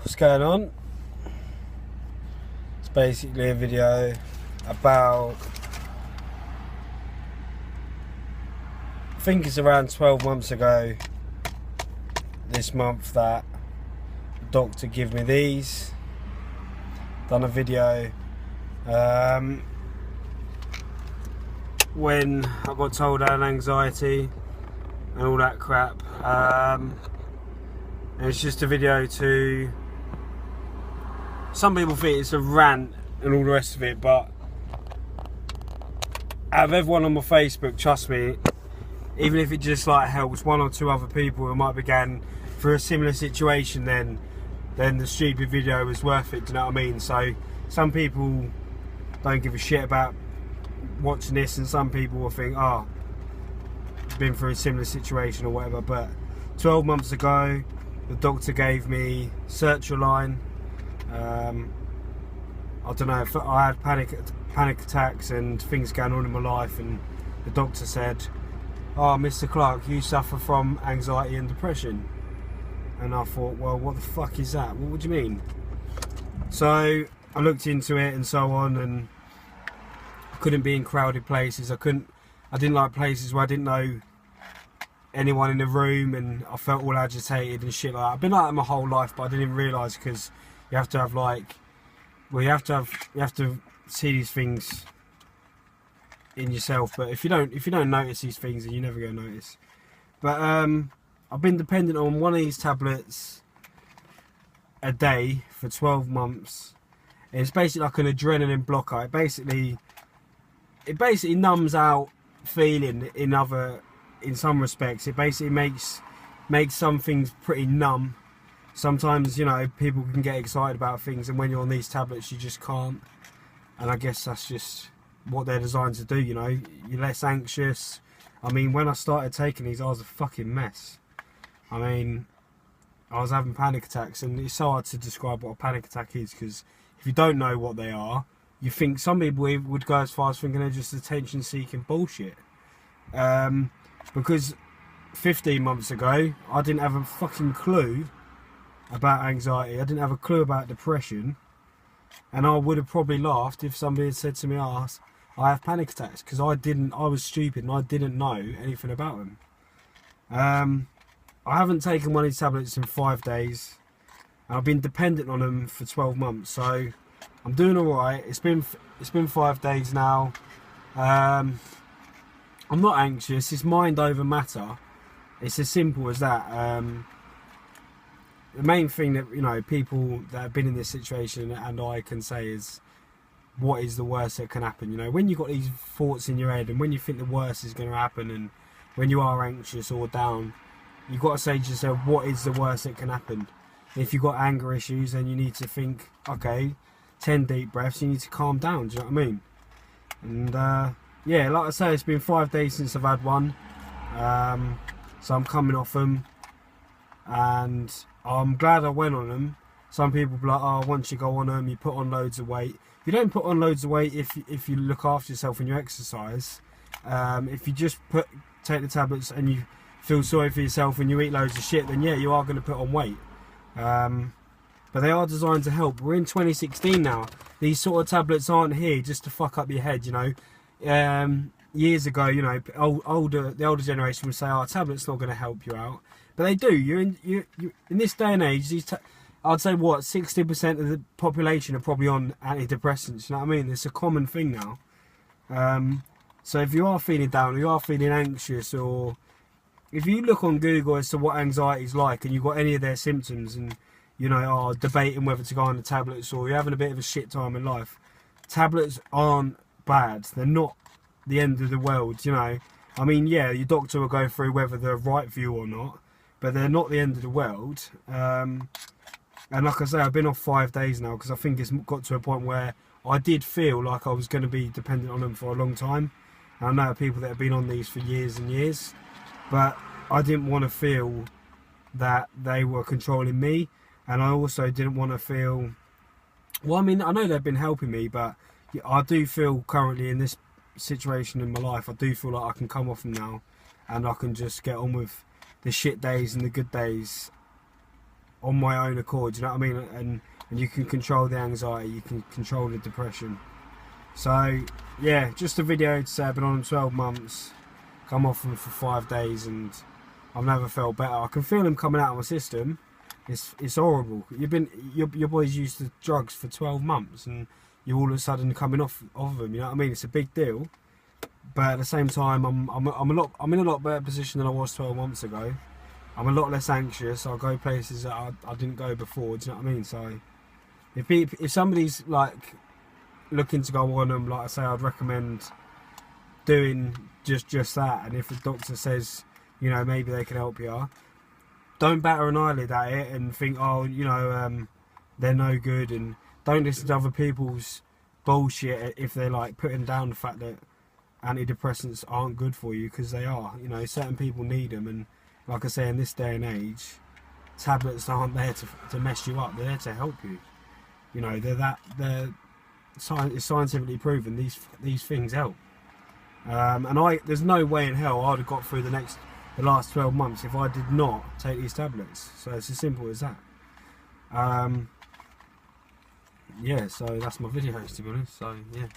What's going on? It's basically a video about, I think it's around 12 months ago this month that the doctor gave me these. Done a video when I got told I had anxiety and all that crap. And it's just a video to, some people think it's a rant and all the rest of it, but out of everyone on my Facebook, trust me, even if it just like helps one or two other people who might be going through a similar situation, then the stupid video was worth it, do you know what I mean? So some people don't give a shit about watching this, and some people will think, oh, been through a similar situation or whatever. But 12 months ago the doctor gave me sertraline. I don't know if I had panic attacks and things going on in my life, and the doctor said, oh, Mr. Clark, you suffer from anxiety and depression. And I thought, well, what the fuck is that? What do you mean? So I looked into it and so on, and I couldn't be in crowded places. I didn't like places where I didn't know anyone in the room, and I felt all agitated and shit like that. I've been like that my whole life, but I didn't realise, because you have to have like, well, you have to see these things in yourself. But if you don't notice these things, then you're never going to notice. But I've been dependent on one of these tablets a day for 12 months. It's basically like an adrenaline blocker. It basically numbs out feeling in some respects. It basically makes some things pretty numb. Sometimes, you know, people can get excited about things, and when you're on these tablets you just can't. And I guess that's just what they're designed to do, you know. You're less anxious. I mean, when I started taking these, I was a fucking mess. I mean, I was having panic attacks, and it's so hard to describe what a panic attack is, because if you don't know what they are, you think, some people would go as far as thinking they're just attention-seeking bullshit. Because 15 months ago, I didn't have a fucking clue about anxiety. I didn't have a clue about depression. And I would have probably laughed if somebody had said to me, oh, I have panic attacks, because I was stupid and I didn't know anything about them. I haven't taken one of these tablets in 5 days. And I've been dependent on them for 12 months. So I'm doing alright. It's been 5 days now. I'm not anxious. It's mind over matter. It's as simple as that. The main thing that, you know, people that have been in this situation and I can say is, what is the worst that can happen? You know, when you've got these thoughts in your head, and when you think the worst is going to happen, and when you are anxious or down, you've got to say to yourself, what is the worst that can happen? If you've got anger issues, then you need to think, okay, 10 deep breaths, you need to calm down, do you know what I mean? And yeah, like I say, it's been 5 days since I've had one, so I'm coming off them, and I'm glad I went on them. Some people be like, oh, once you go on them, you put on loads of weight. You don't put on loads of weight if you look after yourself and you exercise. If you just take the tablets and you feel sorry for yourself and you eat loads of shit, then yeah, you are going to put on weight. But they are designed to help. We're in 2016 now. These sort of tablets aren't here just to fuck up your head, you know. Years ago, you know, the older generation would say, oh, a tablet's not going to help you out. But they do. You're in this day and age, I'd say, what, 60% of the population are probably on antidepressants, you know what I mean? It's a common thing now. So if you are feeling down, or you are feeling anxious, or if you look on Google as to what anxiety is like, and you've got any of their symptoms, and, you know, are debating whether to go on the tablets, or you're having a bit of a shit time in life, tablets aren't bad. They're not the end of the world, you know. I mean, yeah, your doctor will go through whether they're right for you or not, but they're not the end of the world. And like I say, I've been off 5 days now, because I think it's got to a point where I did feel like I was going to be dependent on them for a long time. And I know people that have been on these for years and years, but I didn't want to feel that they were controlling me, and I also didn't want to feel, well, I mean, I know they've been helping me, but I do feel currently in this situation in my life, I do feel like I can come off them now, and I can just get on with the shit days and the good days on my own accord. Do you know what I mean? And you can control the anxiety, you can control the depression. So yeah, just a video to say I've been on them 12 months, come off them for 5 days, and I've never felt better. I can feel them coming out of my system. It's horrible. Your boy's used to drugs for 12 months, and you're all of a sudden coming off of them. You know what I mean? It's a big deal. But at the same time, I'm in a lot better position than I was 12 months ago. I'm a lot less anxious. I go places that I didn't go before. Do you know what I mean? So if somebody's like looking to go on them, like I say, I'd recommend doing just that. And if the doctor says, you know, maybe they can help you, don't batter an eyelid at it and think, oh, you know, they're no good, and don't listen to other people's bullshit if they're like putting down the fact that antidepressants aren't good for you, because they are. You know, certain people need them, and like I say, in this day and age, tablets aren't there to mess you up. They're there to help you. You know, it's scientifically proven these things help. And there's no way in hell I'd have got through the last 12 months if I did not take these tablets. So it's as simple as that. Yeah, so that's my video, to be honest. So yeah.